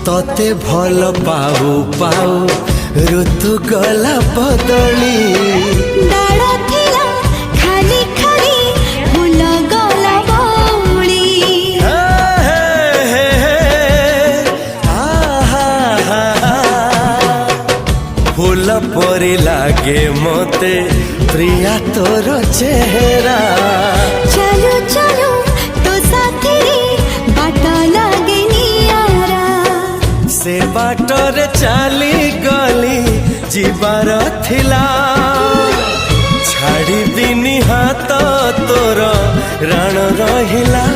तते भल पाऊ पाऊ ऋतु गला बदली डाळ थिला खाली खाली फूल गला बौली फूल परी लागे मते प्रिया तोर चेहरा चलो चलो तो साथी बाट लागे नियारा से बाटरे चली गली जीवार थिला छाड़ी दिनी हाथ तोर राण रहिला